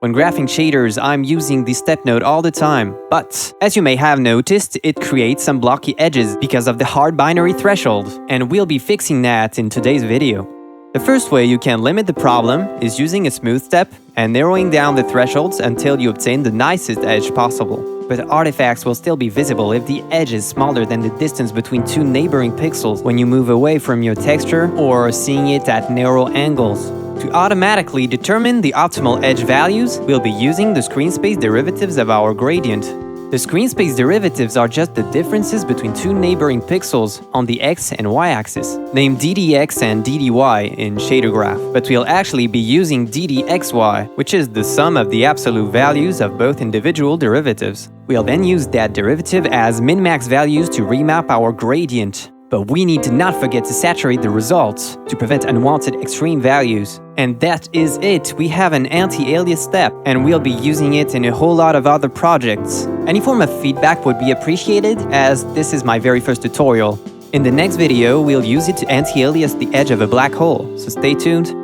When graphing shaders, I'm using the step node all the time, but as you may have noticed, it creates some blocky edges because of the hard binary threshold, and we'll be fixing that in today's video. The first way you can limit the problem is using a smooth step and narrowing down the thresholds until you obtain the nicest edge possible. But artifacts will still be visible if the edge is smaller than the distance between two neighboring pixels when you move away from your texture or seeing it at narrow angles. To automatically determine the optimal edge values, we'll be using the screen space derivatives of our gradient. The screen space derivatives are just the differences between two neighboring pixels on the x and y axis, named ddx and ddy in shader graph, but we'll actually be using ddxy, which is the sum of the absolute values of both individual derivatives. We'll then use that derivative as min-max values to remap our gradient. But we need to not forget to saturate the results to prevent unwanted extreme values. And that is it, we have an anti-alias step, and we'll be using it in a whole lot of other projects. Any form of feedback would be appreciated, as this is my very first tutorial. In the next video, we'll use it to anti-alias the edge of a black hole, so stay tuned.